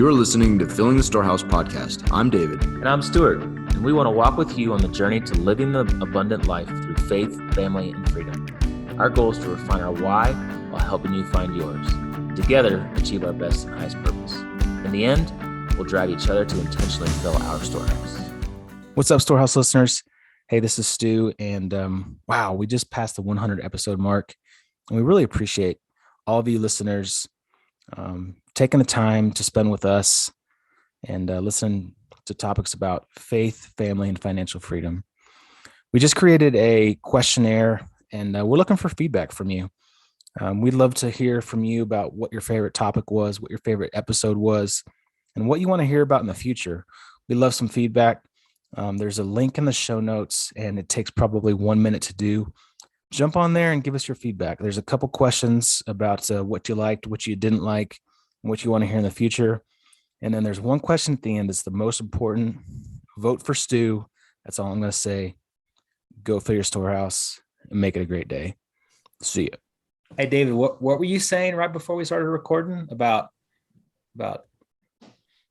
You're listening to Filling the Storehouse podcast. I'm David. And I'm Stuart, and we want to walk with you on the journey to living the abundant life through faith, family, and freedom. Our goal is to refine our why while helping you find yours. Together, achieve our best and highest purpose. In the end, we'll drive each other to intentionally fill our storehouse. What's up, Storehouse listeners? Hey, this is Stu, and wow, we just passed the 100 episode mark, and we really appreciate all of you listeners taking the time to spend with us and listen to topics about faith, family, and financial freedom. We just created a questionnaire, and we're looking for feedback from you. We'd love to hear from you about what your favorite topic was, what your favorite episode was, and what you want to hear about in the future. We'd love some feedback. There's a link in the show notes, and it takes probably 1 minute to do. Jump on there and give us your feedback. There's a couple questions about what you liked, what you didn't like, and what you want to hear in the future. And then there's one question at the end that's the most important. Vote for Stu. That's all I'm going to say. Go fill your storehouse and make it a great day. See you. Hey, David, what were you saying right before we started recording about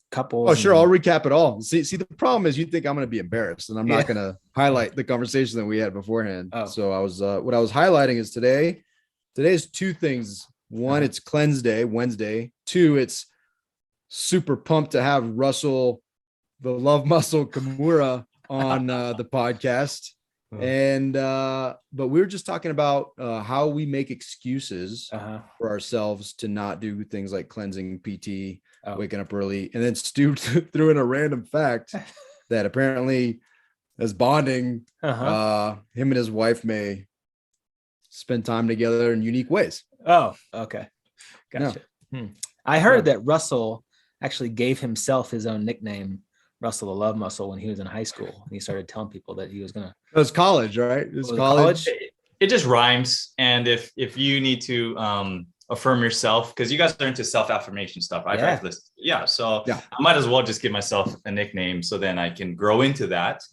couples? Oh, sure. I'll recap it all. See, the problem is you think I'm going to be embarrassed, and I'm not going to highlight the conversation that we had beforehand. Oh. So I was, what I was highlighting is today's two things. One, it's cleanse day, Wednesday. Two, it's super pumped to have Russell, the love muscle Kimura on the podcast. And, but we were just talking about how we make excuses for ourselves to not do things like cleansing, PT, waking up early. And then Stu threw in a random fact that apparently as bonding, him and his wife may spend time together in unique ways. Oh, okay. Gotcha. Yeah. I heard that Russell actually gave himself his own nickname, Russell the Love Muscle, when he was in high school. And he started telling people that he was going to. It was college, right? It was college. It just rhymes. And if you need to affirm yourself, because you guys are into self-affirmation stuff, right? So I might as well just give myself a nickname so then I can grow into that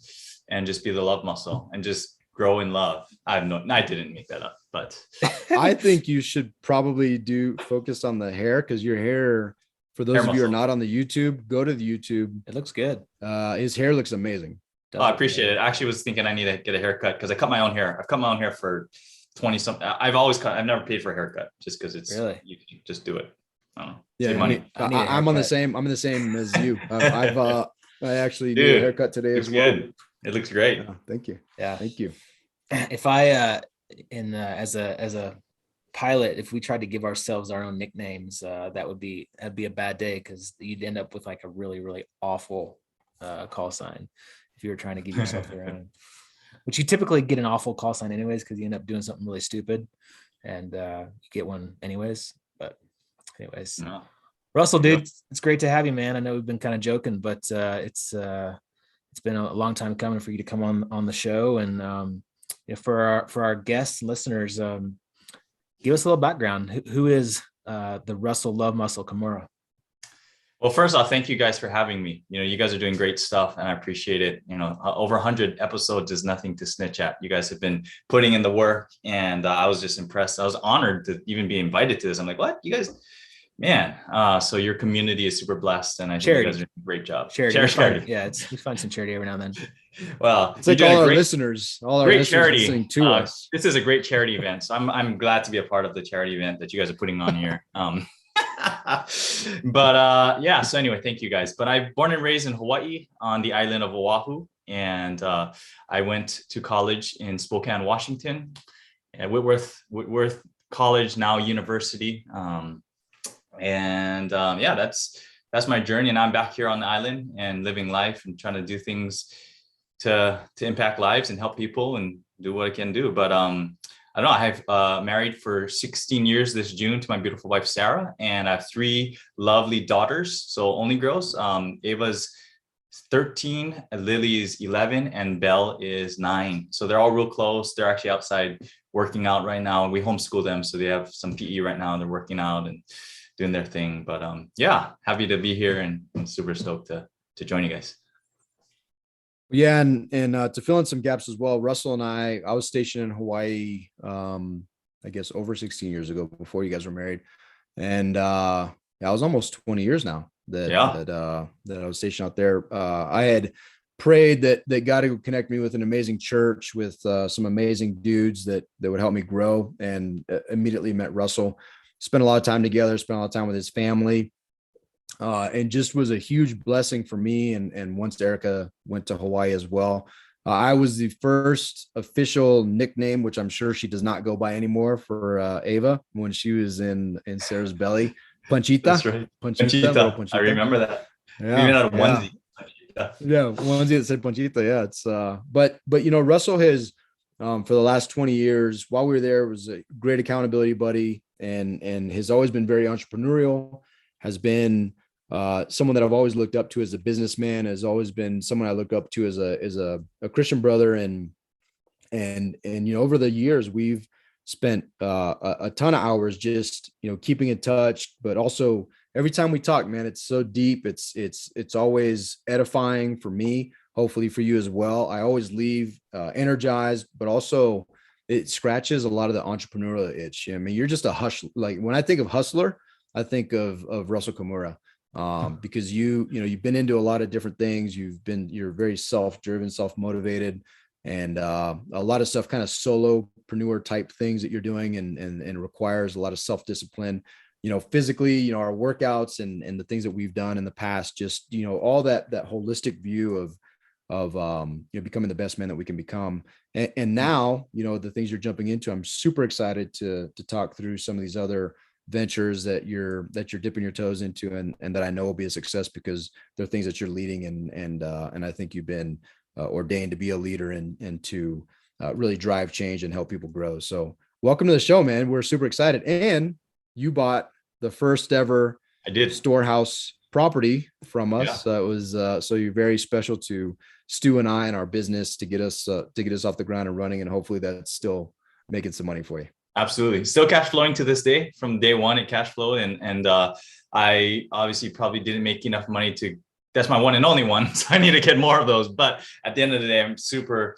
and just be the love muscle and just grow in love. I didn't make that up, but I think you should probably focus on the hair, because your hair, for those of you who are not on the YouTube, go to the YouTube. It looks good. His hair looks amazing. I appreciate it. I actually was thinking I need to get a haircut because I cut my own hair. I've cut my own hair for 20 something. I've never paid for a haircut just because it's really, you can just do it. I don't know. Yeah, money. I'm the same as you. I actually did a haircut today as well. Good. It looks great. Thank you. Yeah. Thank you. If I, as a pilot, if we tried to give ourselves our own nicknames, that'd be a bad day, because you'd end up with like a really, really awful call sign if you were trying to give yourself your own, which you typically get an awful call sign anyways, because you end up doing something really stupid, and you get one anyways. But anyways, Russell, dude, it's great to have you, man. I know we've been kind of joking, but it's been a long time coming for you to come on the show. And for our guests, listeners, give us a little background. Who is the Russell Love Muscle Kimura? Well, first off, thank you guys for having me. You guys are doing great stuff, and I appreciate it. Over 100 episodes is nothing to snitch at. You guys have been putting in the work, and I was just impressed. I was honored to even be invited to this. I'm like, what? You guys, man. So your community is super blessed, and I think you guys are doing a great job. Charity. Yeah, we find some charity every now and then. Well, it's like all our listeners listening to us. This is a great charity event. So I'm glad to be a part of the charity event that you guys are putting on here. So anyway, thank you guys. But I'm born and raised in Hawaii on the island of Oahu. And I went to college in Spokane, Washington, at Whitworth College, now university. That's my journey. And I'm back here on the island and living life and trying to do things to impact lives and help people and do what I can do. But I don't know. I've married for 16 years this June to my beautiful wife, Sarah, and I have 3 lovely daughters. So only girls. Ava's 13, Lily is 11, and Belle is 9. So they're all real close. They're actually outside working out right now. We homeschool them, so they have some PE right now. They're working out and doing their thing. But happy to be here and super stoked to join you guys. Yeah, and to fill in some gaps as well, Russell and I was stationed in Hawaii, I guess over 16 years ago, before you guys were married, and I was almost 20 years now. Yeah. that I was stationed out there. I had prayed that God would connect me with an amazing church with some amazing dudes that would help me grow, and immediately met Russell. Spent a lot of time together, spent a lot of time with his family, and just was a huge blessing for me. And once Erica went to Hawaii as well, I was the first official nickname, which I'm sure she does not go by anymore, for Ava when she was in Sarah's belly. Panchita. That's right. Little Panchita. I remember that. We even had a onesie. Yeah, onesie that said Panchita. Yeah, it's but Russell has for the last 20 years while we were there was a great accountability buddy, and has always been very entrepreneurial, has been someone that I've always looked up to as a businessman, has always been someone I look up to as a Christian brother, and over the years we've spent a ton of hours just keeping in touch, but also every time we talk, man, it's so deep. It's always edifying for me, hopefully for you as well. I always leave energized, but also it scratches a lot of the entrepreneurial itch. I mean, you're just a like when I think of hustler, I think of Russell Kimura, because you've been into a lot of different things. You're very self-driven, self-motivated, and a lot of stuff kind of solopreneur type things that you're doing, and requires a lot of self-discipline, physically, our workouts and the things that we've done in the past, just, all that holistic view of becoming the best man that we can become. And now, the things you're jumping into, I'm super excited to talk through some of these other ventures that you're dipping your toes into, and that I know will be a success because they're things that you're leading, and I think you've been ordained to be a leader and to really drive change and help people grow. So welcome to the show, man. We're super excited. And you bought the first ever storehouse property from us. Yeah. It was so you're very special to Stu and I and our business to get us off the ground and running, and hopefully that's still making some money for you. Absolutely. Still cash flowing to this day. From day one, it cash flowed. And I obviously probably didn't make enough money that's my one and only one. So I need to get more of those. But at the end of the day, I'm super,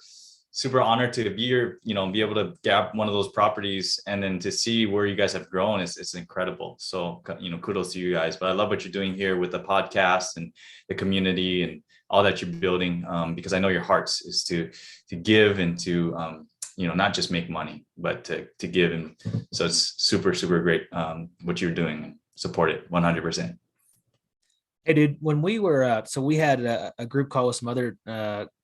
super honored to be here, be able to grab one of those properties, and then to see where you guys have grown. It's incredible. So, kudos to you guys. But I love what you're doing here with the podcast and the community and all that you're building, because I know your hearts is to give and to, not just make money, but to give. And so it's super, super great what you're doing, and support it 100%. Hey, dude, when we were, so we had a group call with some other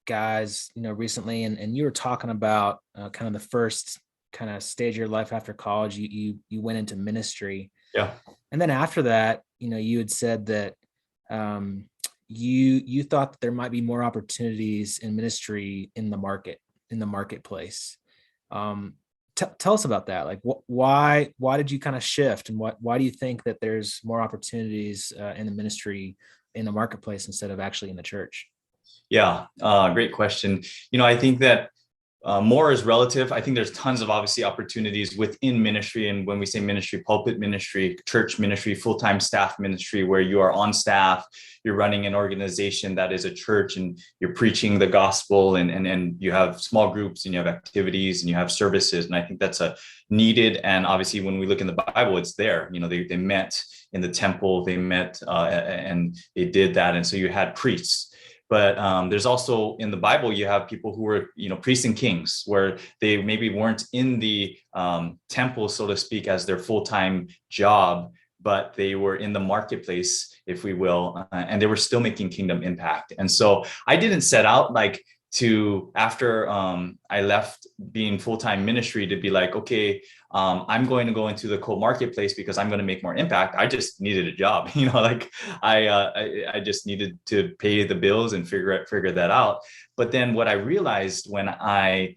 guys, recently, and you were talking about kind of the first kind of stage of your life after college. You went into ministry. Yeah. And then after that, you had said that you thought that there might be more opportunities in ministry in the marketplace. Tell us about that. Like, why did you kind of shift, and why do you think that there's more opportunities in the ministry in the marketplace instead of actually in the church? Yeah, great question. I think that more is relative. I think there's tons of obviously opportunities within ministry. And when we say ministry, pulpit ministry, church ministry, full-time staff ministry, where you are on staff, you're running an organization that is a church, and you're preaching the gospel, and you have small groups, and you have activities, and you have services. And I think that's a needed. And obviously when we look in the Bible, it's there. They met in the temple, they met and they did that. And so you had priests. But there's also in the Bible, you have people who were, priests and kings, where they maybe weren't in the temple, so to speak, as their full-time job, but they were in the marketplace, if we will, and they were still making kingdom impact. And so I didn't set out after I left being full-time ministry to be like, okay, I'm going to go into the marketplace because I'm going to make more impact. I just needed a job, I just needed to pay the bills and figure that out. But then what I realized when I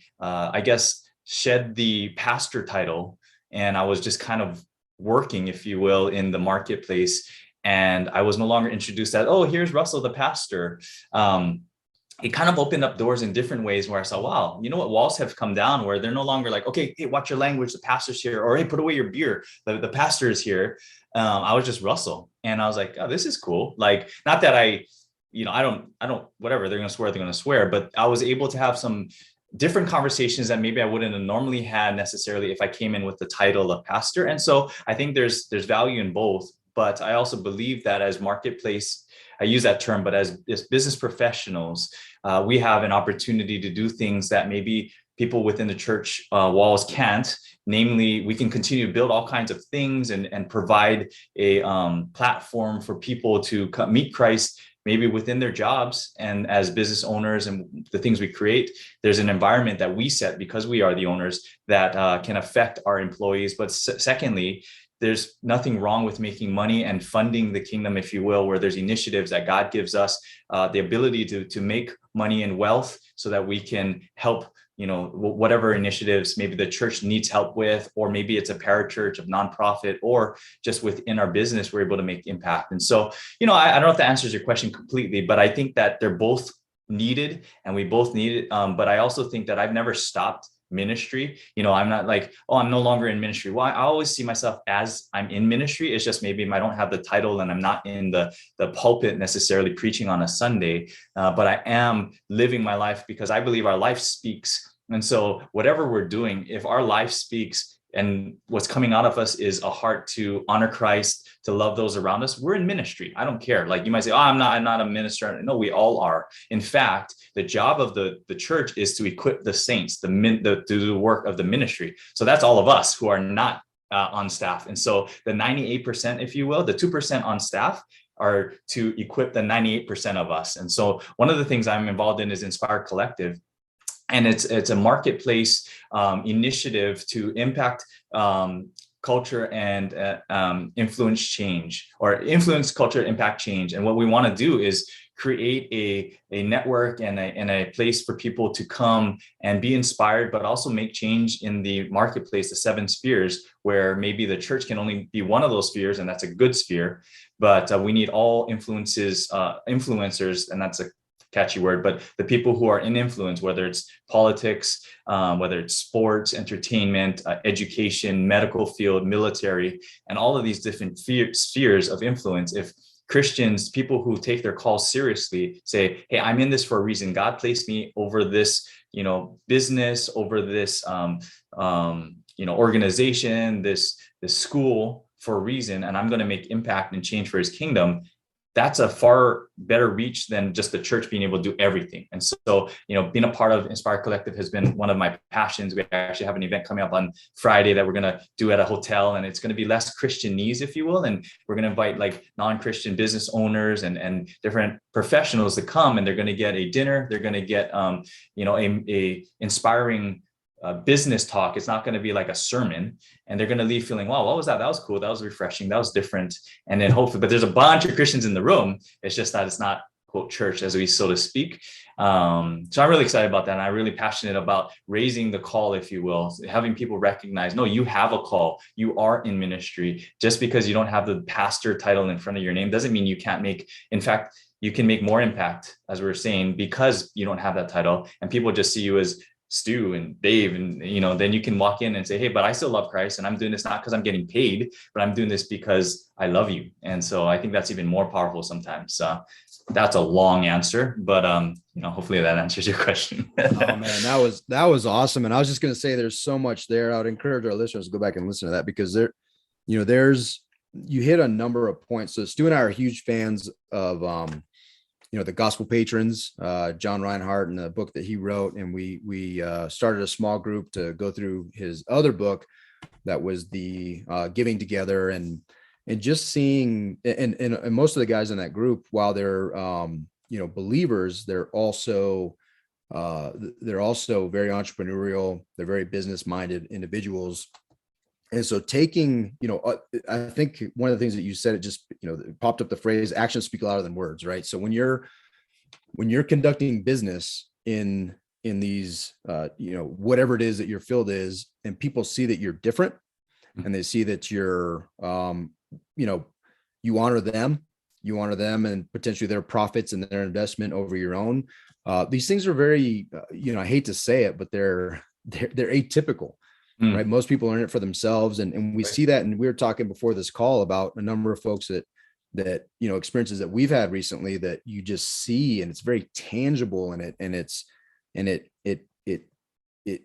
guess shed the pastor title, and I was just kind of working, if you will, in the marketplace, and I was no longer introduced as, oh, here's Russell, the pastor. It kind of opened up doors in different ways where I saw, wow, walls have come down where they're no longer like, okay, hey, watch your language, the pastor's here, or hey, put away your beer, the pastor is here. I was just Russell, and I was like, oh, this is cool. Like, not that I don't, whatever, they're going to swear, but I was able to have some different conversations that maybe I wouldn't have normally had necessarily if I came in with the title of pastor. And so I think there's value in both. But I also believe that as marketplace, I use that term, but as business professionals, we have an opportunity to do things that maybe people within the church walls can't. Namely, we can continue to build all kinds of things and provide a platform for people to meet Christ, maybe within their jobs. And as business owners and the things we create, there's an environment that we set because we are the owners that can affect our employees. But secondly, there's nothing wrong with making money and funding the kingdom, if you will, where there's initiatives that God gives us the ability to make money and wealth so that we can help, whatever initiatives maybe the church needs help with, or maybe it's a parachurch of nonprofit, or just within our business, we're able to make impact. And so, I don't know if that answers your question completely, but I think that they're both needed and we both need it. But I also think that I've never stopped ministry. I'm not like, oh, I'm no longer in ministry. Well, I always see myself as I'm in ministry. It's just maybe I don't have the title and I'm not in the pulpit necessarily preaching on a Sunday, but I am living my life because I believe our life speaks. And so whatever we're doing, if our life speaks and what's coming out of us is a heart to honor Christ, to love those around us, we're in ministry. I don't care. Like you might say, oh, I'm not a minister. No, we all are. In fact, the job of the church is to equip the saints, to do the work of the ministry. So that's all of us who are not on staff. And so the 98%, if you will, the 2% on staff are to equip the 98% of us. And so one of the things I'm involved in is Inspire Collective. And it's a marketplace initiative to impact culture and influence change, or influence culture, impact change. And what we want to do is create a network and a place for people to come and be inspired, but also make change in the marketplace, the 7 spheres, where maybe the church can only be one of those spheres, and that's a good sphere. But we need all influencers, and that's a catchy word, but the people who are in influence, whether it's politics, whether it's sports, entertainment, education, medical field, military, and all of these different spheres of influence. If Christians, people who take their calls seriously, say, hey, I'm in this for a reason. God placed me over this, business, over this, organization, this school for a reason, and I'm going to make impact and change for his kingdom. That's a far better reach than just the church being able to do everything. And so, being a part of Inspire Collective has been one of my passions. We actually have an event coming up on Friday that we're going to do at a hotel, and it's going to be less Christianese, if you will. And we're going to invite like non-Christian business owners and different professionals to come, and they're going to get a dinner. They're going to get, a inspiring business talk. It's not going to be like a sermon, and they're going to leave feeling, wow, what was that? That was cool. That was refreshing. That was different. And then hopefully, but there's a bunch of Christians in the room. It's just that it's not quote church as we, so to speak. So I'm really excited about that. And I'm really passionate about raising the call, if you will, having people recognize, no, you have a call. You are in ministry. Just because you don't have the pastor title in front of your name doesn't mean you can't make, in fact, you can make more impact, as we were saying, because you don't have that title, and people just see you as Stu and Dave, and then you can walk in and say, hey, but I still love Christ, and I'm doing this not because I'm getting paid, but I'm doing this because I love you. And so I think that's even more powerful sometimes. That's a long answer, but hopefully that answers your question. Oh man, that was awesome. And I was just going to say, there's so much there. I would encourage our listeners to go back and listen to that, because you hit a number of points. So Stu and I are huge fans of the Gospel Patrons, John Reinhardt, and the book that he wrote. And we started a small group to go through his other book that was the Giving Together, and just seeing, and most of the guys in that group, while they're, believers, they're also very entrepreneurial. They're very business-minded individuals. And so taking, I think one of the things that you said, it just, it popped up the phrase, actions speak louder than words, right? So when you're conducting business in these, whatever it is that your field is, and people see that you're different, and they see that you're, you honor them and potentially their profits and their investment over your own. These things are very, I hate to say it, but they're atypical. Right. Most people are in it for themselves. And we see that. And we were talking before this call about a number of folks that, experiences that we've had recently that you just see, and it's very tangible in it. And it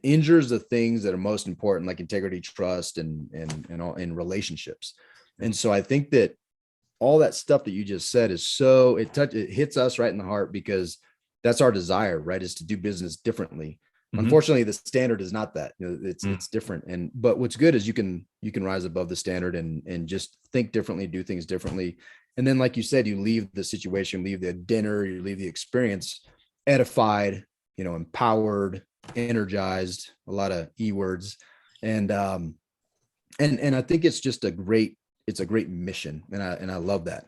injures the things that are most important, like integrity, trust, and relationships. And so I think that all that stuff that you just said is so, it hits us right in the heart, because that's our desire, right? Is to do business differently. Mm-hmm. Unfortunately, the standard is not that. It's Mm. it's different. But what's good is you can rise above the standard and just think differently, do things differently. And then, like you said, you leave the situation, leave the dinner, you leave the experience edified, empowered, energized, a lot of E words. And I think it's just a great mission. And I love that.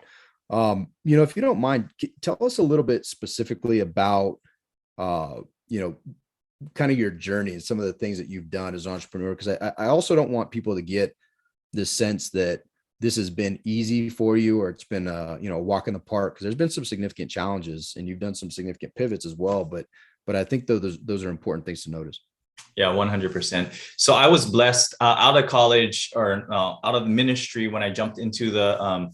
If you don't mind, tell us a little bit specifically about, kind of your journey and some of the things that you've done as an entrepreneur. Because I also don't want people to get this sense that this has been easy for you, or it's been a walk in the park, because there's been some significant challenges and you've done some significant pivots as well. But I think those are important things to notice. Yeah, 100%. So I was blessed out of college, or out of ministry. When I jumped into the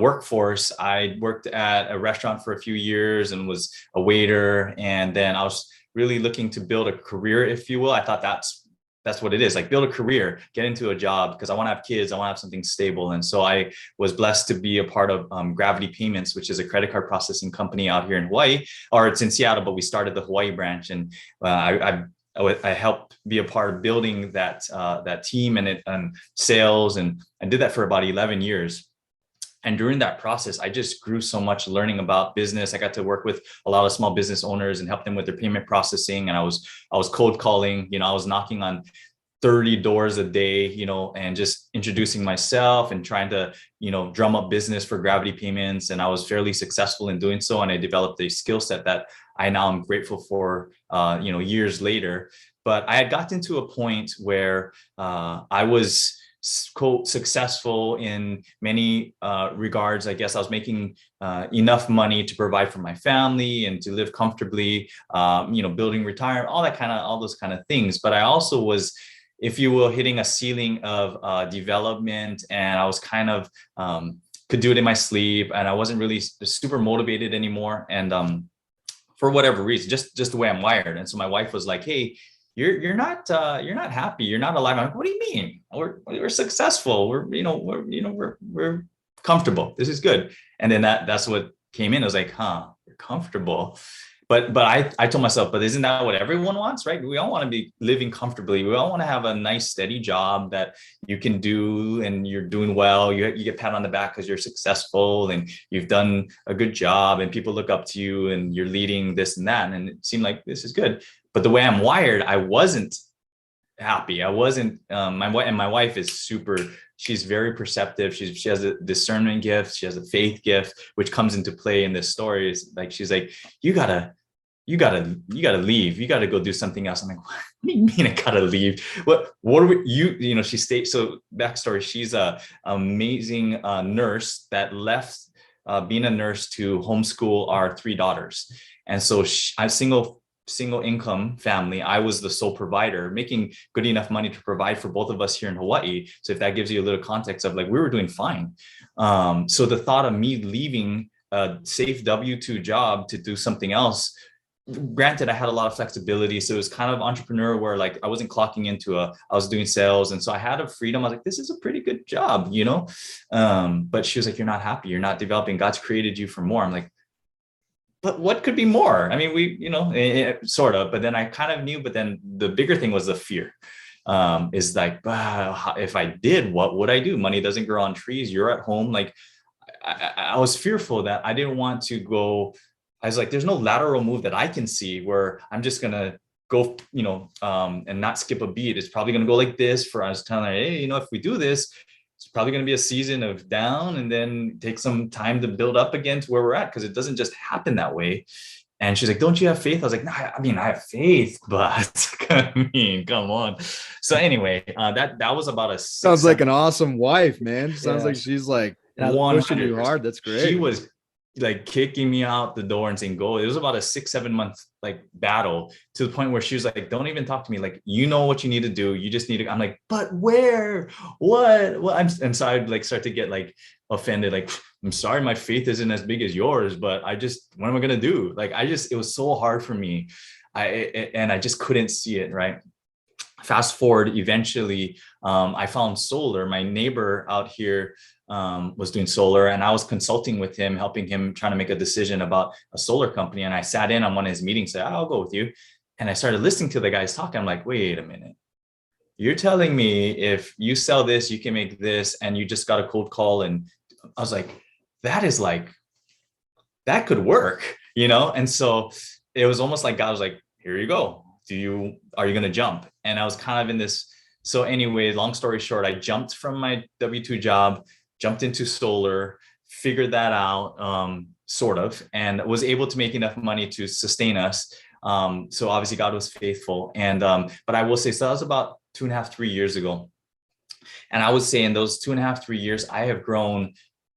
workforce, I worked at a restaurant for a few years and was a waiter. And then I was really looking to build a career, if you will. I thought that's what it is, like build a career, get into a job, because I want to have kids. I want to have something stable. And so I was blessed to be a part of Gravity Payments, which is a credit card processing company out here in Hawaii, or it's in Seattle, but we started the Hawaii branch. And I helped be a part of building that team and sales, and I did that for about 11 years. And during that process, I just grew so much learning about business. I got to work with a lot of small business owners and help them with their payment processing. And I was cold calling, I was knocking on 30 doors a day, and just introducing myself and trying to, drum up business for Gravity Payments. And I was fairly successful in doing so. And I developed a skill set that I now am grateful for, years later. But I had gotten to a point where I was quote successful in many regards. I guess I was making enough money to provide for my family and to live comfortably, building retirement, all those kind of things. But I also was, if you will, hitting a ceiling of development, and I was kind of could do it in my sleep, and I wasn't really super motivated anymore. And for whatever reason, just the way I'm wired. And so my wife was like, "Hey, you're not happy. You're not alive." I'm like, "What do you mean? We're successful. We're comfortable. This is good." And then that's what came in. I was like, "Huh, you're comfortable." But I told myself, but isn't that what everyone wants, right? We all want to be living comfortably. We all want to have a nice, steady job that you can do, and you're doing well. You get pat on the back because you're successful and you've done a good job, and people look up to you and you're leading this and that. And it seemed like this is good. But the way I'm wired, I wasn't happy. I wasn't, my wife is she's very perceptive. She has a discernment gift. She has a faith gift, which comes into play in this story. Is like, she's like, you gotta leave. You gotta go do something else. I'm like, what do you mean I gotta leave? What are we, she stayed. So backstory, she's a amazing nurse that left being a nurse to homeschool our 3 daughters. And so I'm single income family. I was the sole provider, making good enough money to provide for both of us here in Hawaii. So if that gives you a little context of, like, we were doing fine. So the thought of me leaving a safe W-2 job to do something else, granted, I had a lot of flexibility. So it was kind of entrepreneur where, like, I wasn't clocking into I was doing sales. And so I had a freedom. I was like, this is a pretty good job, but she was like, you're not happy. You're not developing. God's created you for more. I'm like, but what could be more? I mean, sort of, but then I kind of knew, but then the bigger thing was the fear. Is like, if I did, what would I do? Money doesn't grow on trees. You're at home. Like, I was fearful that I didn't want to go. I was like, there's no lateral move that I can see where I'm just going to go, and not skip a beat. It's probably going to go like this. I was telling her, hey, if we do this, it's probably going to be a season of down, and then take some time to build up again to where we're at, because it doesn't just happen that way. And she's like, don't you have faith? I was like, no, I have faith, but come on. So anyway, that was about a sounds like an awesome wife, man. Sounds like she's like pushing you hard. That's great. She was like kicking me out the door and saying, go. It was about a 6-7 month like battle, to the point where she was like, don't even talk to me. Like, you know what you need to do. You just need to. I'm like, but where? What? And so I'd like start to get like offended. Like, I'm sorry, my faith isn't as big as yours, but what am I going to do? Like, it was so hard for me. I just couldn't see it. Right. Fast forward, eventually, I found solar. My neighbor out here was doing solar, and I was consulting with him, helping him trying to make a decision about a solar company. And I sat in on one of his meetings, said, I'll go with you. And I started listening to the guys talking. I'm like, wait a minute. You're telling me if you sell this, you can make this, and you just got a cold call. And I was like, that could work, And so it was almost like God was like, here you go. Are you going to jump? And I was kind of in this. So anyway, long story short, I jumped from my W-2 job, jumped into solar, figured that out, sort of, and was able to make enough money to sustain us. So obviously God was faithful. And, but I will say, so that was about 2.5, 3 years ago. And I would say in those 2.5, 3 years, I have grown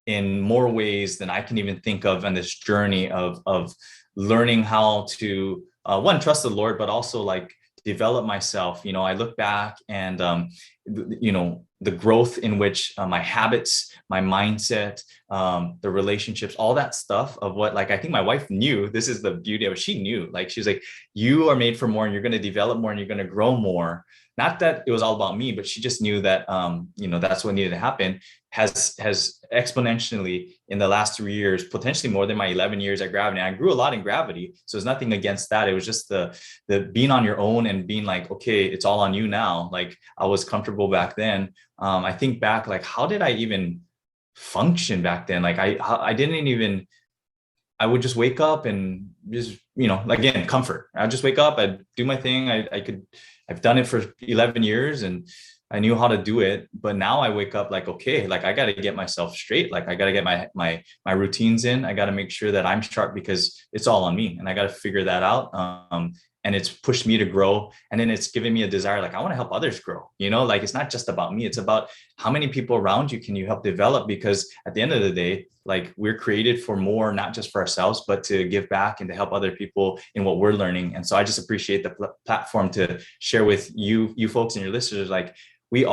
in more ways than I can even think of on this journey of learning how to, one, trust the Lord, but also like develop myself. I look back and, the growth in which my habits, my mindset, the relationships, all that stuff of what, like, I think my wife knew. This is the beauty of it. She knew, like, she was like, you are made for more, and you're going to develop more, and you're going to grow more. Not that it was all about me, but she just knew that, that's what needed to happen. Has exponentially in the last 3 years, potentially more than my 11 years at Gravity. I grew a lot in Gravity, so it's nothing against that. It was just the being on your own and being like, okay, it's all on you now. Like, I was comfortable back then. I think back, like, how did I even function back then? Like, I didn't even. I would just wake up and just, again, comfort. I'd just wake up, I'd do my thing. I've done it for 11 years and I knew how to do it. But now I wake up like, okay, like, I got to get myself straight. Like, I got to get my routines in. I got to make sure that I'm sharp, because it's all on me, and I got to figure that out. And it's pushed me to grow. And then it's given me a desire, like, I want to help others grow, like, it's not just about me. It's about how many people around you can you help develop? Because at the end of the day, like, we're created for more, not just for ourselves, but to give back and to help other people in what we're learning. And so I just appreciate the platform to share with you folks and your listeners. Like, we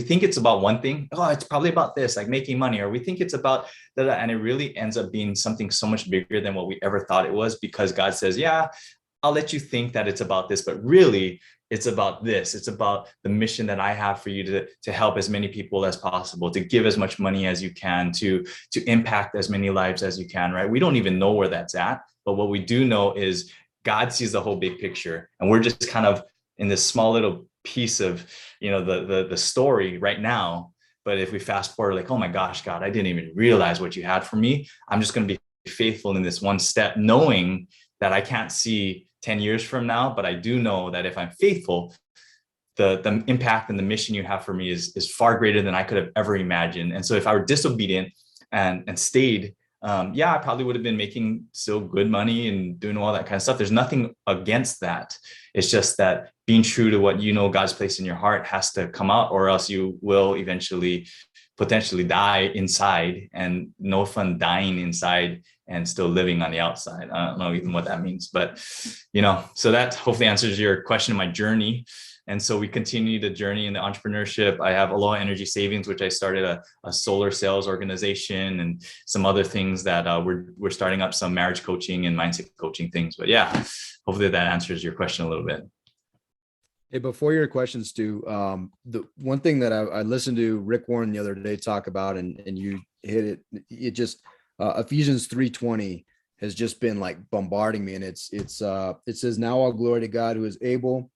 think it's about one thing. Oh, it's probably about this, like making money, or we think it's about that. And it really ends up being something so much bigger than what we ever thought it was, because God says, yeah, I'll let you think that it's about this, but really it's about this. It's about the mission that I have for you to help as many people as possible, to give as much money as you can, to impact as many lives as you can, right? We don't even know where that's at, but what we do know is God sees the whole big picture, and we're just kind of in this small little piece of, the story right now. But if we fast forward, like, oh my gosh, God, I didn't even realize what you had for me. I'm just going to be faithful in this one step, knowing that I can't see 10 years from now, but I do know that if I'm faithful, the impact and the mission you have for me is far greater than I could have ever imagined. And so if I were disobedient and stayed, I probably would have been making still good money and doing all that kind of stuff. There's nothing against that. It's just that being true to what God's placed in your heart has to come out, or else you will eventually potentially die inside, and no fun dying inside and still living on the outside. I don't know even what that means, but so that hopefully answers your question, my journey. And so we continue the journey in the entrepreneurship. I have Aloha Energy Savings, which I started a solar sales organization, and some other things that we're starting up, some marriage coaching and mindset coaching things. But yeah, hopefully that answers your question a little bit. Hey, before your questions, Stu, the one thing that I listened to Rick Warren the other day talk about, and you hit it just Ephesians 3:20 has just been like bombarding me, and it says, now all glory to God, who is able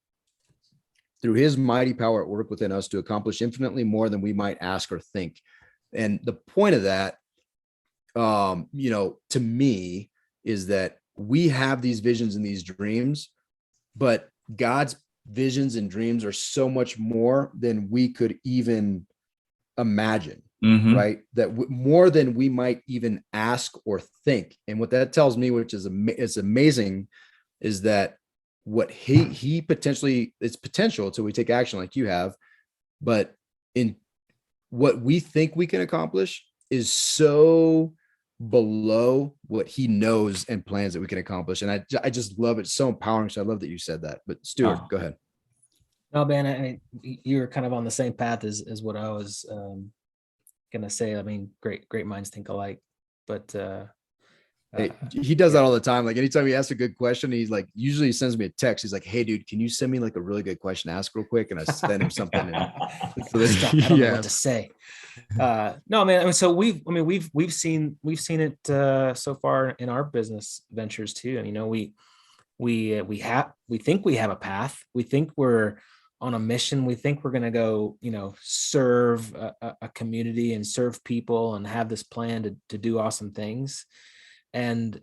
through his mighty power at work within us to accomplish infinitely more than we might ask or think. And the point of that, to me, is that we have these visions and these dreams, but God's visions and dreams are so much more than we could even imagine, right? That more than we might even ask or think. And what that tells me, which is amazing, is that what he potentially, it's potential until we take action like you have, but in what we think we can accomplish is so below what he knows and plans that we can accomplish. And I just love it. It's so empowering. So I love that you said that. But Stuart, go ahead. No, man, I mean, you're kind of on the same path as what I was gonna say. I mean, great minds think alike. But He does that all the time. Like anytime he asks a good question, he's like, usually he sends me a text. He's like, "Hey dude, can you send me like a really good question to ask real quick?" And I send him something. And so stuff, I don't know what to say. No, man. I mean, so we've seen it so far in our business ventures too. And, you know, we think we have a path. We think we're on a mission. We think we're going to go, you know, serve a community and serve people and have this plan to do awesome things. And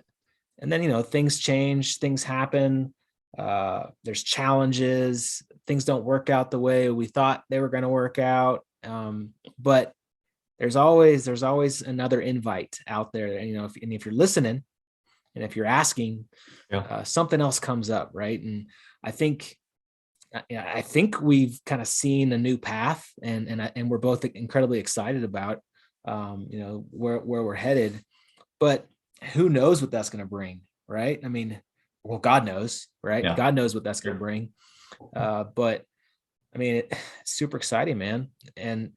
then, you know, things change, things happen. There's challenges, things don't work out the way we thought they were going to work out. But there's always another invite out there. And, you know, if you're listening and if you're asking, something else comes up. Right. And I think we've kind of seen a new path, and we're both incredibly excited about, you know, where we're headed, but who knows what that's going to bring. Right. I mean, well, God knows, right? Yeah. God knows what that's going to bring. But I mean, it's super exciting, man. And,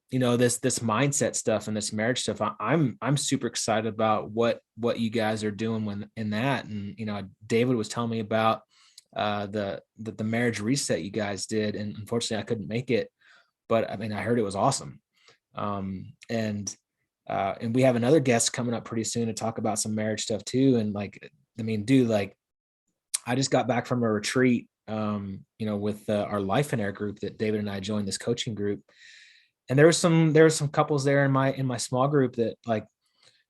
you know, this mindset stuff and this marriage stuff, I'm super excited about what you guys are doing in that. And, you know, David was telling me about the marriage reset you guys did. And unfortunately I couldn't make it, but I mean, I heard it was awesome. And we have another guest coming up pretty soon to talk about some marriage stuff too. And like, I mean, dude, like I just got back from a retreat, you know, with our Life and Air group that David and I joined, this coaching group. And there were some couples there in my small group that like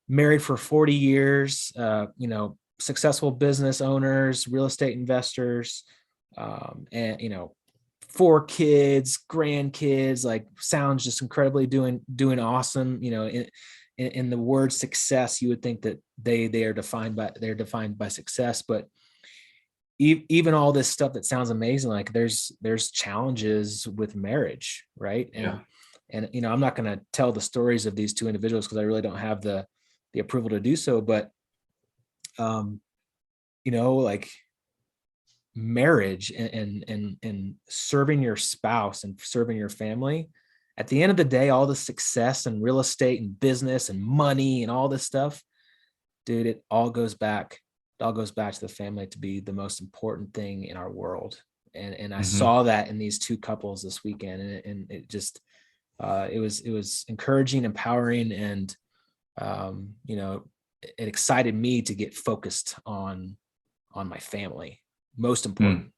married for 40 years, you know, successful business owners, real estate investors, and, you know, 4 kids, grandkids, like sounds just incredibly doing awesome. You know, in the word success, you would think that they're defined by success, but even all this stuff that sounds amazing, like there's challenges with marriage, right? And you know, I'm not going to tell the stories of these 2 individuals because I really don't have the approval to do so, but you know, like marriage and serving your spouse and serving your family, at the end of the day, all the success and real estate and business and money and all this stuff, dude, it all goes back to the family to be the most important thing in our world. And I saw that in these 2 couples this weekend, and it just it was encouraging, empowering, and you know, it excited me to get focused on my family, most important.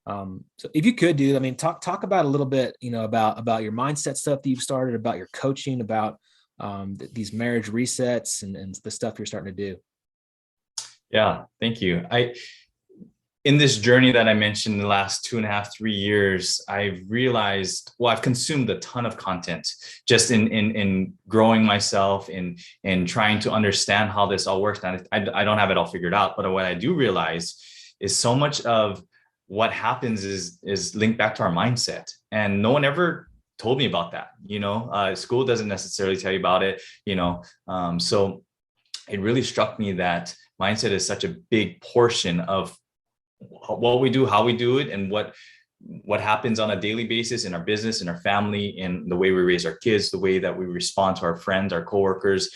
So if you could, dude, I mean, talk about a little bit, you know, about your mindset stuff that you've started, about your coaching, about these marriage resets and the stuff you're starting to do. Yeah, thank you. In this journey that I mentioned in the last 2.5, 3 years, I've realized, well, I've consumed a ton of content just in growing myself and trying to understand how this all works. And I don't have it all figured out, but what I do realize is so much of what happens is linked back to our mindset. And no one ever told me about that. You know, school doesn't necessarily tell you about it, you know. So it really struck me that mindset is such a big portion of what we do, how we do it, and what happens on a daily basis in our business, in our family, in the way we raise our kids, the way that we respond to our friends, our coworkers,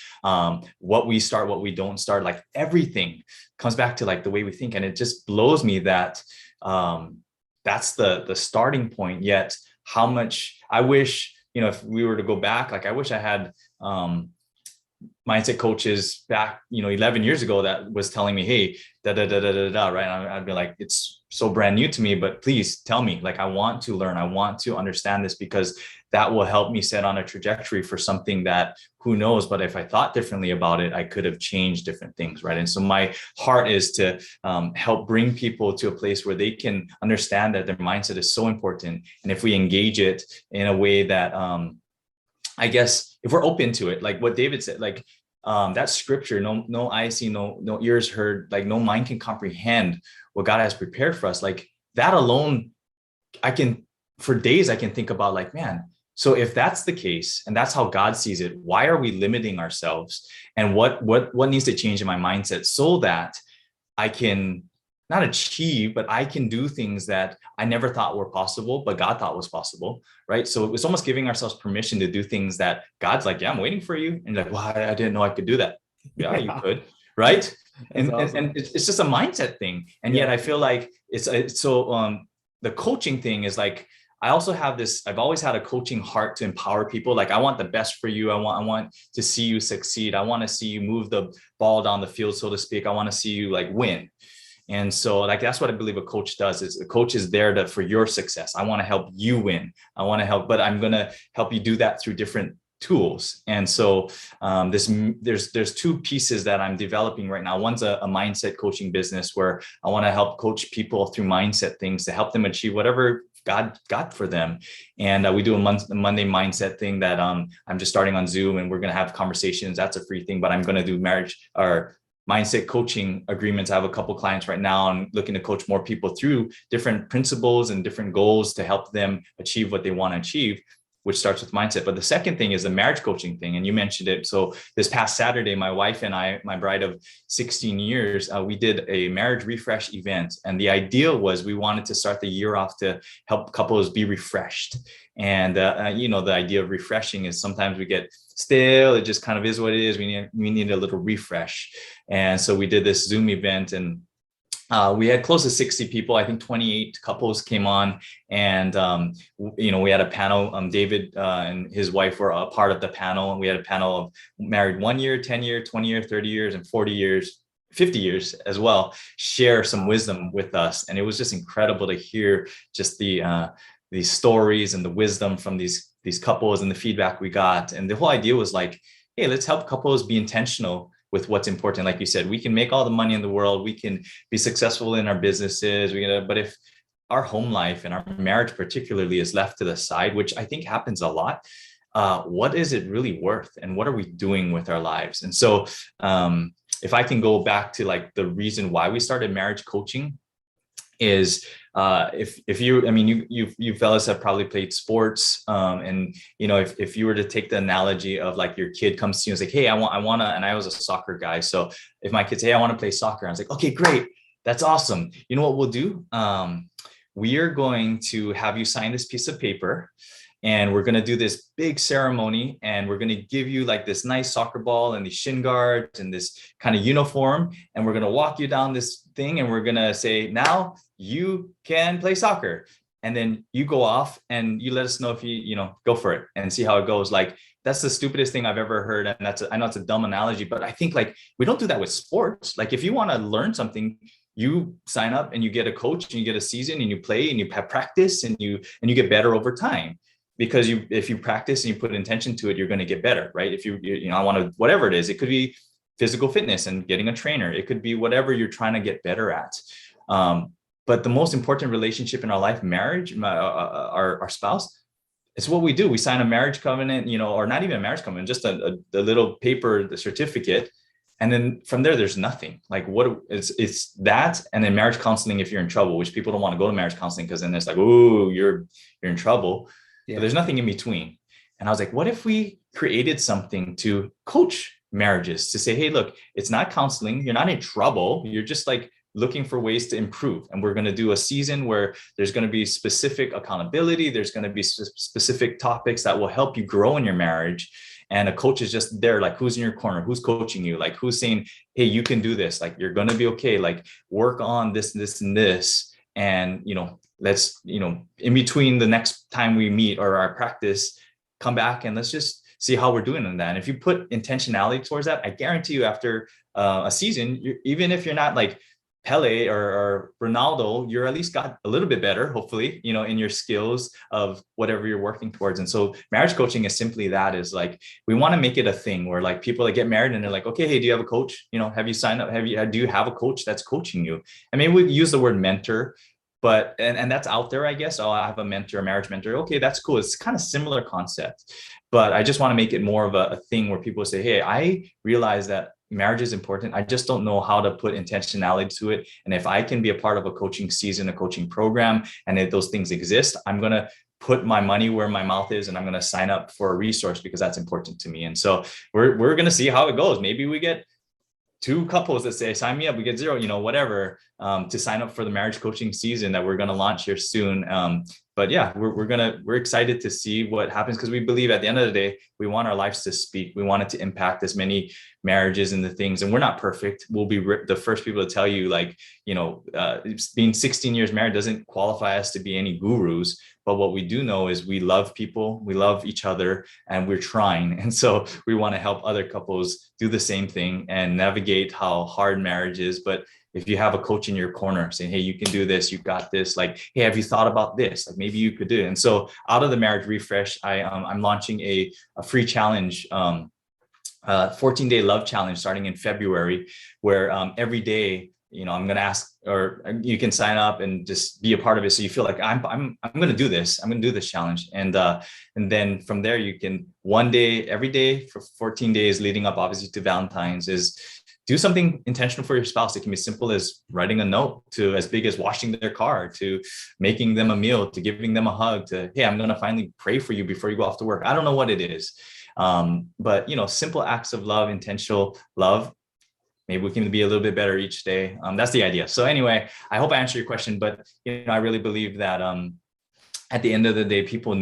what we start, what we don't start, like everything comes back to like the way we think. And it just blows me that that's the starting point. Yet how much I wish, you know, if we were to go back, like I wish I had mindset coaches back, you know, 11 years ago that was telling me, hey, right? I'd be like, it's so brand new to me, but please tell me, like, I want to learn, I want to understand this, because that will help me set on a trajectory for something that, who knows, but if I thought differently about it, I could have changed different things, right? And so my heart is to help bring people to a place where they can understand that their mindset is so important. And if we engage it in a way that, I guess if we're open to it, like what David said, like that scripture, no eyes see, no ears heard, like no mind can comprehend what God has prepared for us. Like that alone, for days I can think about, like, man, so if that's the case and that's how God sees it, why are we limiting ourselves? And what needs to change in my mindset so that I can not achieve, but I can do things that I never thought were possible, but God thought was possible, right? So it's almost giving ourselves permission to do things that God's like, yeah, I'm waiting for you. And like, well, I didn't know I could do that. Yeah, you could, right? And, awesome. and it's just a mindset thing. And yet I feel like it's so the coaching thing is like, I also have this, I've always had a coaching heart to empower people. Like I want the best for you. I want to see you succeed. I want to see you move the ball down the field, so to speak. I want to see you like win. And so like, that's what I believe a coach does, is a coach is there for your success. I want to help you win. I want to help, but I'm going to help you do that through different tools. And so there's two pieces that I'm developing right now. One's a mindset coaching business where I want to help coach people through mindset things to help them achieve whatever God got for them. And we do a Monday mindset thing that I'm just starting on Zoom, and we're going to have conversations. That's a free thing, but I'm going to do marriage or mindset coaching agreements. I have a couple clients right now. I'm looking to coach more people through different principles and different goals to help them achieve what they want to achieve, which starts with mindset. But the second thing is the marriage coaching thing. And you mentioned it. So this past Saturday, my wife and I, my bride of 16 years, we did a marriage refresh event. And the idea was we wanted to start the year off to help couples be refreshed. And, the idea of refreshing is sometimes we get stale. It just kind of is what it is. We need a little refresh. And so we did this Zoom event, and we had close to 60 people. I think 28 couples came on, and we had a panel. David and his wife were a part of the panel, and we had a panel of married 1 year, 10 year, 20 year, 30 years, and 40 years, 50 years as well, share some wisdom with us. And it was just incredible to hear just these stories and the wisdom from these couples and the feedback we got. And the whole idea was like, hey, let's help couples be intentional with what's important. Like you said, we can make all the money in the world, we can be successful in our businesses, but if our home life and our marriage particularly is left to the side, which I think happens a lot, what is it really worth, and what are we doing with our lives? And so if I can go back to like the reason why we started marriage coaching is if you fellas have probably played sports, and if you were to take the analogy of like your kid comes to you and is like, hey, I want to, and I was a soccer guy, so if my kids say, hey, I want to play soccer, I was like, okay, great, that's awesome. You know what we'll do? We are going to have you sign this piece of paper, and we're going to do this big ceremony, and we're going to give you like this nice soccer ball and these shin guards and this kind of uniform. And we're going to walk you down this thing, and we're going to say, now you can play soccer. And then you go off and you let us know if you go for it and see how it goes. Like, that's the stupidest thing I've ever heard. And I know it's a dumb analogy, but I think like we don't do that with sports. Like if you want to learn something, you sign up and you get a coach and you get a season and you play and you have practice and you get better over time. Because if you practice and you put intention to it, you're going to get better, right? If I want to, whatever it is, it could be physical fitness and getting a trainer. It could be whatever you're trying to get better at. But the most important relationship in our life, marriage, our spouse, it's what we do. We sign a marriage covenant, or not even a marriage covenant, just a little paper, the certificate. And then from there, there's nothing. Like it's that, and then marriage counseling if you're in trouble, which people don't want to go to marriage counseling because then it's like, oh, you're in trouble. Yeah. But there's nothing in between. And I was like, what if we created something to coach marriages, to say, hey, look, it's not counseling. You're not in trouble. You're just like looking for ways to improve. And we're going to do a season where there's going to be specific accountability. There's going to be specific topics that will help you grow in your marriage. And a coach is just there, like, who's in your corner, who's coaching you, like, who's saying, hey, you can do this, like, you're going to be okay, like, work on this, and this. And, let's, in between the next time we meet or our practice, come back and let's just see how we're doing on that. And if you put intentionality towards that, I guarantee you after a season, even if you're not like Pele or Ronaldo, you're at least got a little bit better, hopefully, in your skills of whatever you're working towards. And so marriage coaching is simply that, is like, we want to make it a thing where like people that get married and they're like, okay, hey, do you have a coach? Have you signed up? Do you have a coach that's coaching you? I mean, we use the word mentor, but, and that's out there, I guess. Oh, I have a mentor, a marriage mentor. Okay, that's cool. It's kind of similar concept, but I just want to make it more of a thing where people say, hey, I realize that marriage is important. I just don't know how to put intentionality to it. And if I can be a part of a coaching season, a coaching program, and if those things exist, I'm going to put my money where my mouth is, and I'm going to sign up for a resource because that's important to me. And so we're going to see how it goes. Maybe we get 2 couples that say, sign me up, we get 0, whatever, to sign up for the marriage coaching season that we're going to launch here soon. but yeah, we're excited to see what happens, because we believe at the end of the day, we want our lives to speak. We want it to impact as many marriages and the things. And we're not perfect. We'll be the first people to tell you, like, being 16 years married doesn't qualify us to be any gurus. But what we do know is we love people, we love each other, and we're trying. And so we want to help other couples do the same thing and navigate how hard marriage is. But if you have a coach in your corner saying, hey, you can do this, you got this, like, hey, have you thought about this? Like, maybe you could do it. And so out of the marriage refresh, I'm launching a free challenge, 14-day love challenge starting in February, where every day, I'm going to ask, or you can sign up and just be a part of it. So you feel like I'm going to do this. I'm going to do this challenge. And then from there, you can one day, every day for 14 days leading up, obviously, to Valentine's, is do something intentional for your spouse. It can be simple as writing a note, to as big as washing their car, to making them a meal, to giving them a hug, to, hey, I'm going to finally pray for you before you go off to work. I don't know what it is. But simple acts of love, intentional love. Maybe we can be a little bit better each day. That's the idea. So anyway, I hope I answered your question, but I really believe that at the end of the day, people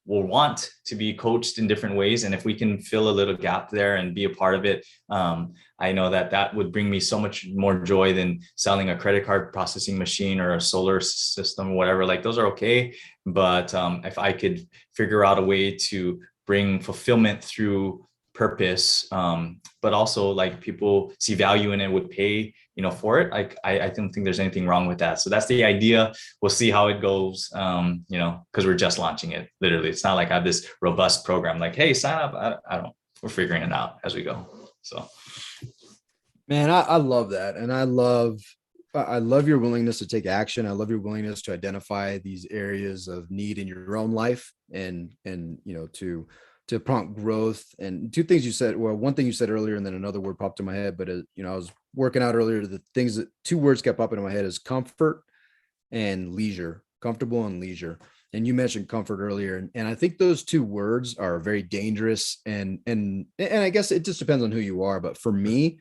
will want to be coached in different ways. And if we can fill a little gap there and be a part of it, I know that would bring me so much more joy than selling a credit card processing machine or a solar system or whatever. Like, those are okay. But if I could figure out a way to bring fulfillment through purpose, but also like people see value in it, would pay for it, I don't think there's anything wrong with that. So that's the idea. We'll see how it goes, because we're just launching it. Literally, it's not like I have this robust program like, hey, sign up. I don't. We're figuring it out as we go. So, man, I love that. And I love your willingness to take action. I love your willingness to identify these areas of need in your own life, and to prompt growth. And two things you said, well, one thing you said earlier, and then another word popped in my head, but I was working out earlier, two words kept popping in my head is comfort and leisure, comfortable and leisure. And you mentioned comfort earlier. And I think those two words are very dangerous. And I guess it just depends on who you are. But for me,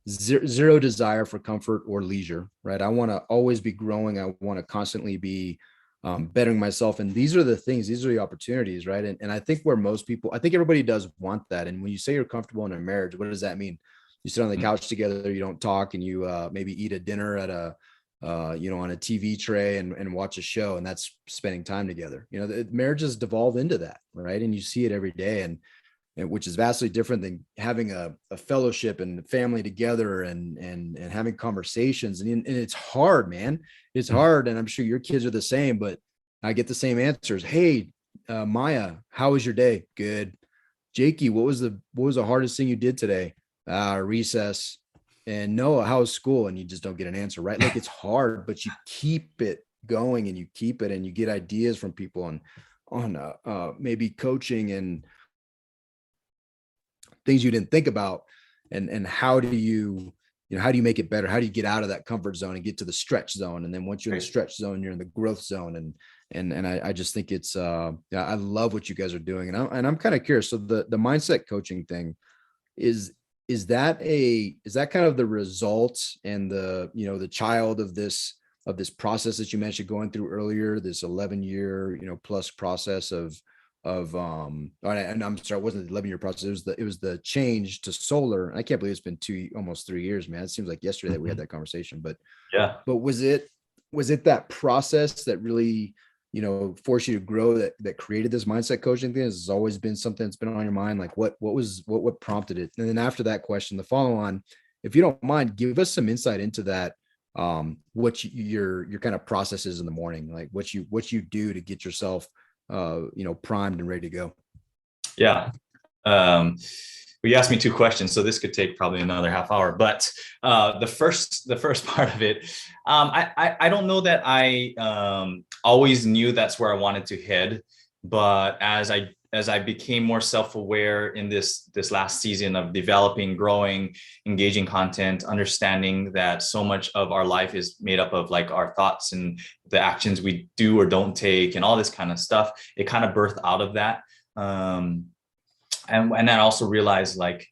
zero desire for comfort or leisure, right? I want to always be growing. I want to constantly be bettering myself. And these are the opportunities, right? And I think I think everybody does want that. And when you say you're comfortable in a marriage, what does that mean? You sit on the couch together, you don't talk, and you maybe eat a dinner at on a TV tray and watch a show, and that's spending time together. The marriages devolve into that, right? And you see it every day, and which is vastly different than having a fellowship and family together and having conversations. And it's hard, man. It's hard. And I'm sure your kids are the same, but I get the same answers. Hey, Maya, how was your day? Good. Jakey, what was the hardest thing you did today? Recess. And Noah, how was school? And you just don't get an answer, right? Like, it's hard, but you keep it going, and you keep it, and you get ideas from people on maybe coaching and things you didn't think about, and how do you make it better? How do you get out of that comfort zone and get to the stretch zone? And then once you're in the stretch zone, you're in the growth zone. And I just think it's I love what you guys are doing. And I'm kind of curious. So the mindset coaching thing is that kind of the result and the child of this process that you mentioned going through earlier, this 11-year plus process and I'm sorry, it wasn't the 11-year process. It was the change to solar. And I can't believe it's been almost 3 years, man. It seems like yesterday that we had that conversation, but yeah. But was it that process that really, forced you to grow, that created this mindset coaching thing? Has always been something that's been on your mind? Like what prompted it? And then after that question, the follow on, if you don't mind, give us some insight into that. What your kind of processes in the morning, like what you do to get yourself primed and ready to go. Yeah. You asked me two questions, so this could take probably another half hour. But the first part of it, I don't know that I always knew that's where I wanted to head. But as I became more self-aware in this last season of developing, growing, engaging content, understanding that so much of our life is made up of like our thoughts and the actions we do or don't take and all this kind of stuff, it kind of birthed out of that. And I also realized like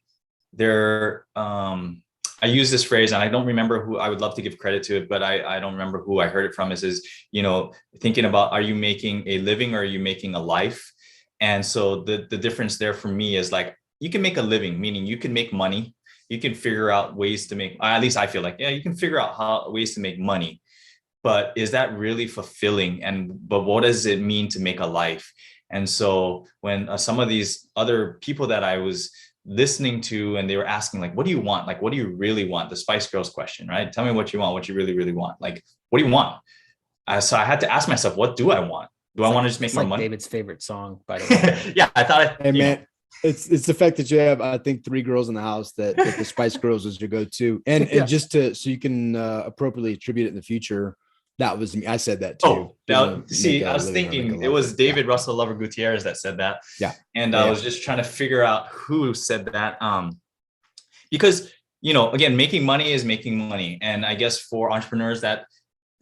I use this phrase, and I don't remember who. I would love to give credit to it, but I don't remember who I heard it from. Is thinking about, are you making a living or are you making a life? And so the difference there for me is like, you can make a living, meaning you can make money. You can figure out ways to make, at least I feel like, yeah, you can figure out ways to make money, but is that really fulfilling? But what does it mean to make a life? And so when some of these other people that I was listening to, and they were asking like, what do you want? Like, what do you really want? The Spice Girls question, right? Tell me what you want, what you really, really want. Like, what do you want? So I had to ask myself, what do I want? Do I want to just make more money? David's favorite song, by the way. Yeah, I thought. Hey man, it's the fact that you have, I think, 3 girls in the house that the Spice Girls is your go-to, and just so you can appropriately attribute it in the future. That was me. I said that too. Oh, now see, I was thinking it was David Russell Lover Gutierrez that said that. Yeah. And I was just trying to figure out who said that. Because, again, making money is making money. And I guess for entrepreneurs that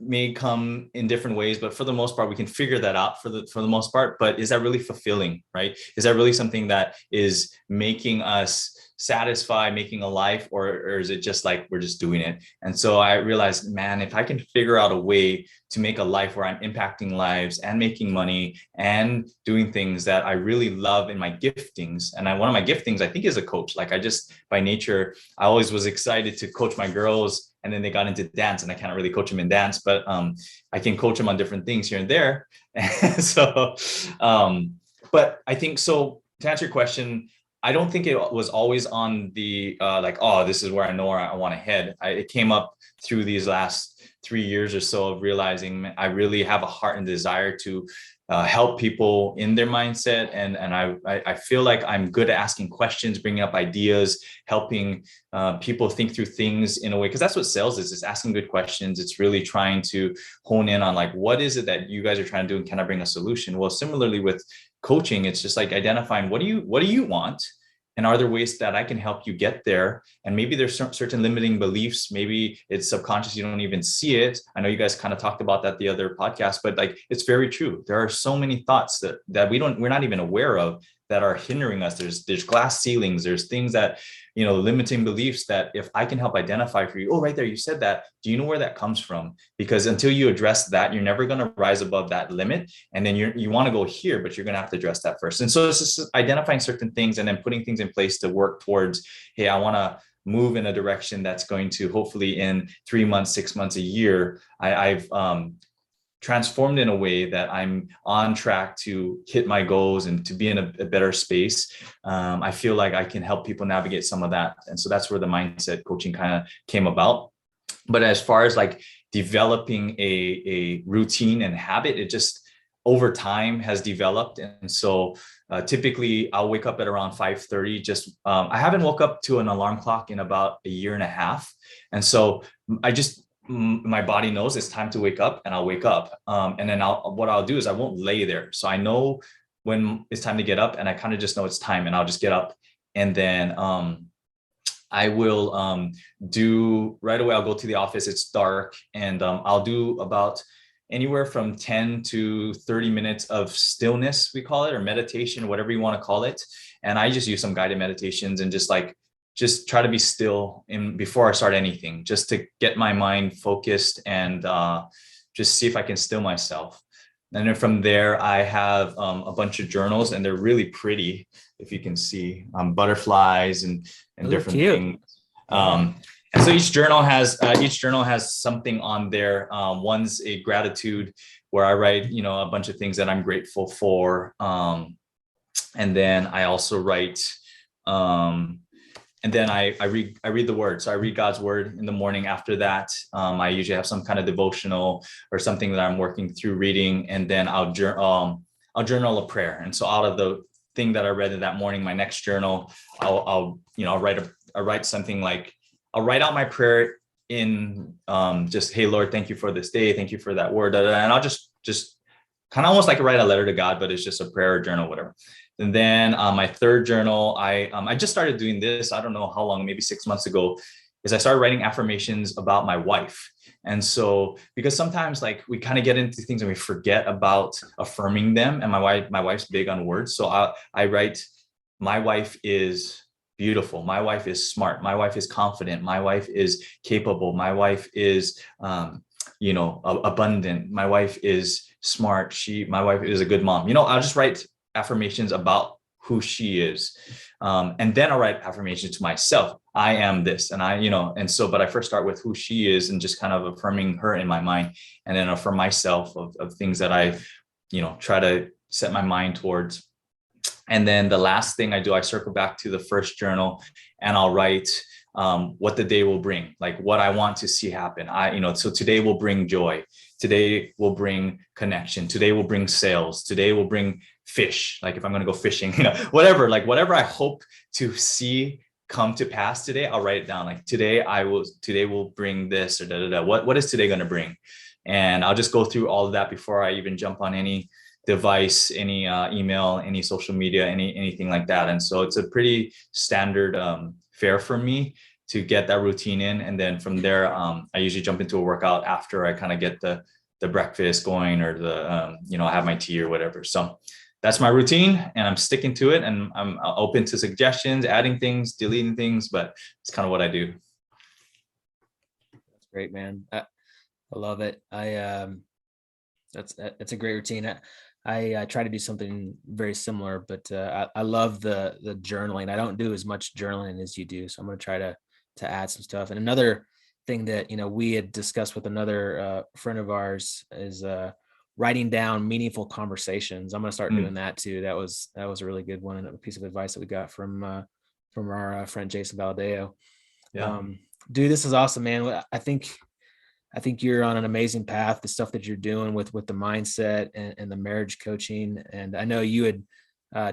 may come in different ways, but for the most part, we can figure that out for the most part. But is that really fulfilling, right? Is that really something that is making us satisfied, making a life, or is it just like we're just doing it? And so I realized, man, if I can figure out a way to make a life where I'm impacting lives and making money and doing things that I really love in my giftings. And one of my giftings, I think, is a coach. Like, I just, by nature, I always was excited to coach my girls, and then they got into dance, and I can't really coach them in dance, but I can coach them on different things here and there. And so, but I think, so to answer your question, I don't think it was always on the this is where I know where I want to head. It came up through these last 3 years or so of realizing I really have a heart and desire to help people in their mindset. And I feel like I'm good at asking questions, bringing up ideas, helping people think through things in a way, because that's what sales is. It's asking good questions. It's really trying to hone in on like, what is it that you guys are trying to do, and can I bring a solution? Well, similarly with coaching, it's just like identifying what do you want, and are there ways that I can help you get there? And maybe there's certain limiting beliefs. Maybe it's subconscious, you don't even see it. I know you guys kind of talked about that the other podcast, but like, it's very true. There are so many thoughts that we're not even aware of that are hindering us. There's glass ceilings. There's things that, limiting beliefs that if I can help identify for you, oh, right there, you said that. Do you know where that comes from? Because until you address that, you're never going to rise above that limit. And then you want to go here, but you're going to have to address that first. And so it's just identifying certain things and then putting things in place to work towards, hey, I want to move in a direction that's going to hopefully in 3 months, 6 months, a year, I've transformed in a way that I'm on track to hit my goals and to be in a better space. I feel like I can help people navigate some of that. And so that's where the mindset coaching kind of came about. But as far as like developing a routine and habit, it just over time has developed. And so typically I'll wake up at around 5:30. I haven't woke up to an alarm clock in about a year and a half. And so my body knows it's time to wake up, and I'll wake up. And then what I'll do is I won't lay there. So I know when it's time to get up, and I kind of just know it's time, and I'll just get up. And then I will do right away. I'll go to the office. It's dark, and I'll do about anywhere from 10 to 30 minutes of stillness, we call it, or meditation, whatever you want to call it. And I just use some guided meditations and just try to be still before I start anything, just to get my mind focused and just see if I can still myself. And then from there, I have a bunch of journals, and they're really pretty, if you can see, butterflies and different things. And so each journal has something on there. One's a gratitude, where I write, a bunch of things that I'm grateful for. And then I also write, and then I read the word. So I read God's word in the morning. After that, I usually have some kind of devotional or something that I'm working through reading. And then I'll journal a prayer. And so out of the thing that I read in that morning, my next journal, I'll write something like, I'll write out my prayer in just, hey, Lord, thank you for this day. Thank you for that word. And I'll just kind of almost like write a letter to God, but it's just a prayer or journal, whatever. And then my third journal, I just started doing this. I don't know how long, maybe 6 months ago, is I started writing affirmations about my wife. And so, because sometimes like we kind of get into things and we forget about affirming them. And my wife's big on words. So I write, my wife is beautiful. My wife is smart. My wife is confident. My wife is capable. My wife is, abundant. My wife is smart. My wife is a good mom. I'll just write affirmations about who she is. And then I'll write affirmations to myself. I am this. And but I first start with who she is and just kind of affirming her in my mind, and then affirm myself of things that I, try to set my mind towards. And then the last thing I do, I circle back to the first journal and I'll write what the day will bring, like what I want to see happen. So today will bring joy. Today will bring connection. Today will bring sales. Today will bring fish. Like if I'm going to go fishing, whatever I hope to see come to pass today, I'll write it down. Like today will bring this, or what is today going to bring? And I'll just go through all of that before I even jump on any device, any email, any social media, anything like that. And so it's a pretty standard fare for me to get that routine in. And then from there, I usually jump into a workout after I kind of get the breakfast going, or I have my tea or whatever. So that's my routine, and I'm sticking to it, and I'm open to suggestions, adding things, deleting things, but it's kind of what I do. That's great, man. I love it. That's a great routine. I try to do something very similar, but I love the journaling. I don't do as much journaling as you do, so I'm going to try to add some stuff. And another thing that we had discussed with another friend of ours is writing down meaningful conversations. I'm going to start doing that too. That was a really good one, and a piece of advice that we got from our friend Jason Valadeo. Yeah, dude, this is awesome, man. I think you're on an amazing path. The stuff that you're doing with the mindset and the marriage coaching. And I know you had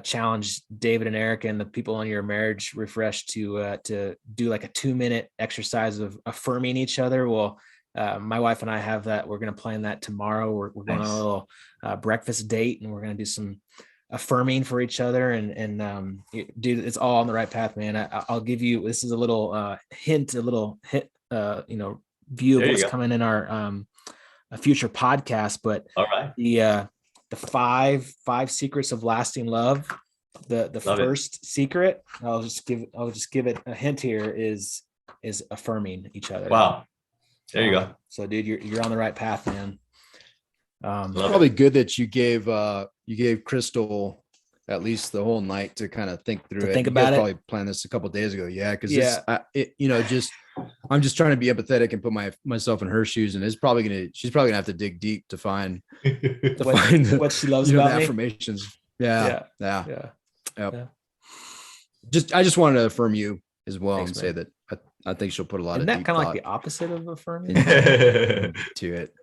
challenged David and Erica and the people on your marriage refresh to do like a 2-minute exercise of affirming each other. Well, my wife and I have that. We're going to plan that tomorrow. We're going on a little breakfast date, and we're going to do some affirming for each other. And dude, it's all on the right path, man. I'll give you, this is a little hint, view of what's coming in our a future podcast. But all right, the five secrets of lasting love. The first secret, I'll just give it a hint here, is affirming each other. Wow, there you go. So dude, you're on the right path, man. Probably good that you gave Crystal at least the whole night to kind of think through it. Think about it. Probably planned this a couple of days ago. Yeah. Cause I'm just trying to be empathetic and put myself in her shoes, and she's probably gonna have to dig deep to find what she loves about the me. affirmations. Yeah. Yeah. I just wanted to affirm you as well. Thanks, and say that I think she'll put a lot Isn't of that kind of like the opposite of affirming to it.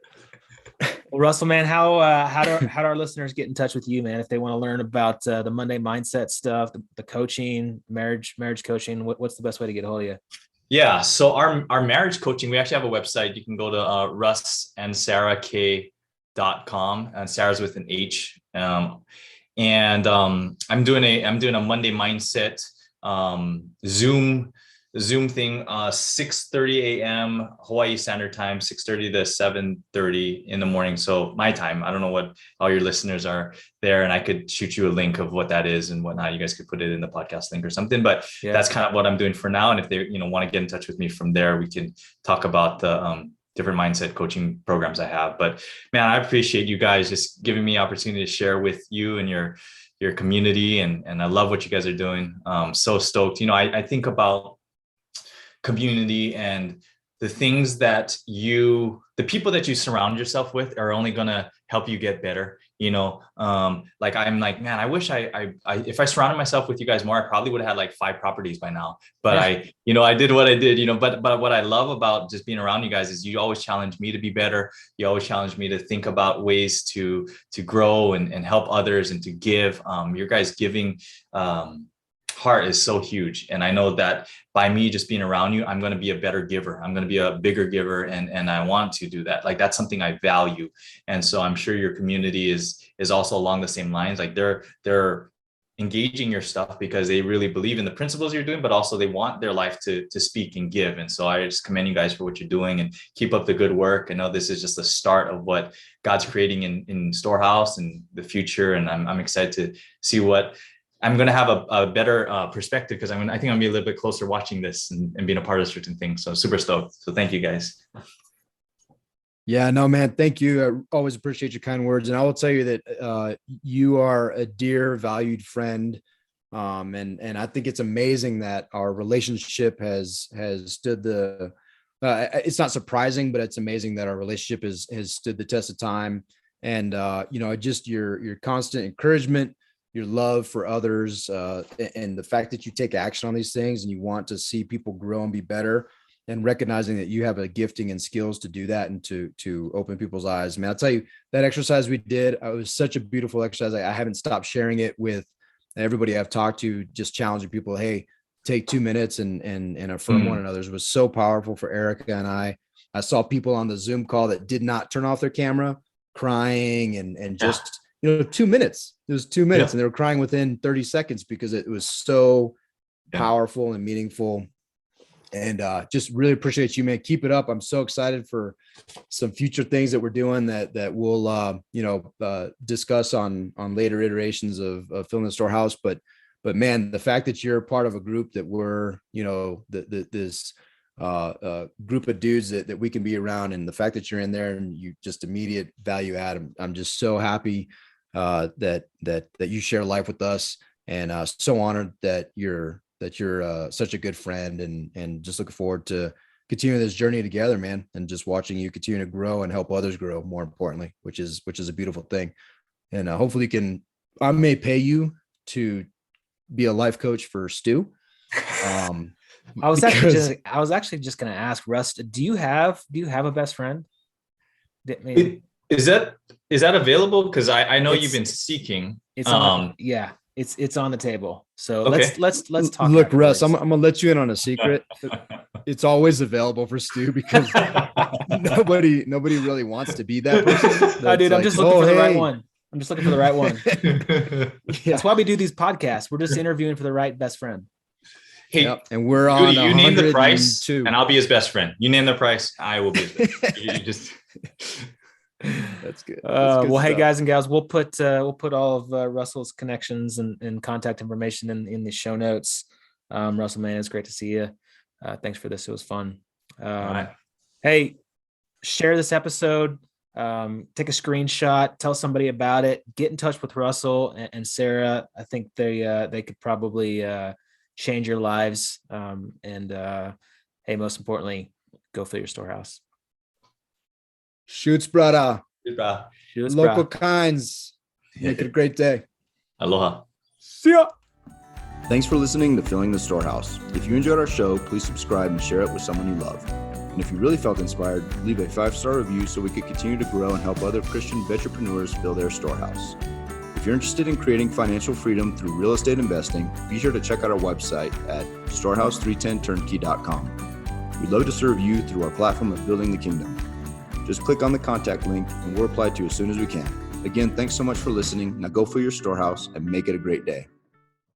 Well, Russell, man, how do our listeners get in touch with you, man, if they want to learn about the Monday mindset stuff, the coaching, marriage coaching? What's the best way to get a hold of you? Yeah, so our marriage coaching, we actually have a website. You can go to russandsarahk.com, and Sarah's with an H. I'm doing a Monday mindset Zoom thing, 6:30 a.m. Hawaii Standard Time, 6:30 to 7:30 in the morning. So my time. I don't know what all your listeners are there, and I could shoot you a link of what that is and whatnot. You guys could put it in the podcast link or something. But that's kind of what I'm doing for now. And if they want to get in touch with me from there, we can talk about the different mindset coaching programs I have. But man, I appreciate you guys just giving me opportunity to share with you and your community, and I love what you guys are doing. So stoked. I think about community and the things that the people that you surround yourself with are only going to help you get better. Like I'm like, man, I wish I if I surrounded myself with you guys more, I probably would have had like 5 properties by now. But I did what I did, but what I love about just being around you guys is you always challenge me to be better. You always challenge me to think about ways to grow and help others and to give. Your guys' giving heart is so huge. And I know that by me just being around you, I'm going to be a better giver. I'm going to be a bigger giver. And I want to do that. Like, that's something I value. And so I'm sure your community is also along the same lines. Like they're engaging your stuff because they really believe in the principles you're doing, but also they want their life to speak and give. And so I just commend you guys for what you're doing and keep up the good work. I know this is just the start of what God's creating in Storehouse and the future. And I'm excited to see what I'm going to have a better perspective, because I think I'm going to be a little bit closer watching this and being a part of certain things. So super stoked. So thank you guys. Yeah, no, man. Thank you. I always appreciate your kind words. And I will tell you that you are a dear, valued friend. And I think it's amazing that our relationship has stood the, it's not surprising, but it's amazing that our relationship has stood the test of time. And, just your constant encouragement, your love for others, and the fact that you take action on these things and you want to see people grow and be better, and recognizing that you have a gifting and skills to do that and to open people's eyes. Man, I'll tell you, that exercise we did, it was such a beautiful exercise. I haven't stopped sharing it with everybody I've talked to, just challenging people, hey, take 2 minutes and affirm one another. It was so powerful for Erica and I. I saw people on the Zoom call that did not turn off their camera, crying and just, 2 minutes. It was 2 minutes and they were crying within 30 seconds because it was so powerful and meaningful. And just really appreciate you, man. Keep it up. I'm so excited for some future things that we're doing that we'll discuss on later iterations of Filling the Storehouse. But man, the fact that you're part of a group that we're this group of dudes that we can be around, and the fact that you're in there and you just immediate value add. I'm just so happy that you share life with us, and so honored that you're such a good friend, and just looking forward to continuing this journey together, man, and just watching you continue to grow and help others grow, more importantly, which is a beautiful thing. And hopefully I may pay you to be a life coach for Stu. I was actually just going to ask, Russ, do you have a best friend? Is that available? Because I know you've been seeking. It's on, it's on the table. So okay. let's talk. Look, Russ, I'm gonna let you in on a secret. It's always available for Stu, because nobody really wants to be that person. I'm just looking for the right one. I'm just looking for the right one. That's why we do these podcasts. We're just interviewing for the right best friend. Hey, and we're on. You name the price, and I'll be his best friend. You name the price, I will be his best friend. You just. That's good. Well, stuff. Hey guys and gals, we'll put all of Russell's connections and contact information in the show notes. Russell, man, it's great to see you. Thanks for this. It was fun. All right. Hey, share this episode. Take a screenshot. Tell somebody about it. Get in touch with Russell and Sarah. I think they could probably change your lives. Hey, most importantly, go fill your storehouse. Shoots, brother. Shoots, Local kinds. Make it a great day. Aloha. See ya. Thanks for listening to Filling the Storehouse. If you enjoyed our show, please subscribe and share it with someone you love. And if you really felt inspired, leave a 5-star review so we could continue to grow and help other Christian entrepreneurs build their storehouse. If you're interested in creating financial freedom through real estate investing, be sure to check out our website at storehouse310turnkey.com. We'd love to serve you through our platform of Building the Kingdom. Just click on the contact link and we'll reply to you as soon as we can. Again, thanks so much for listening. Now go fill your storehouse and make it a great day.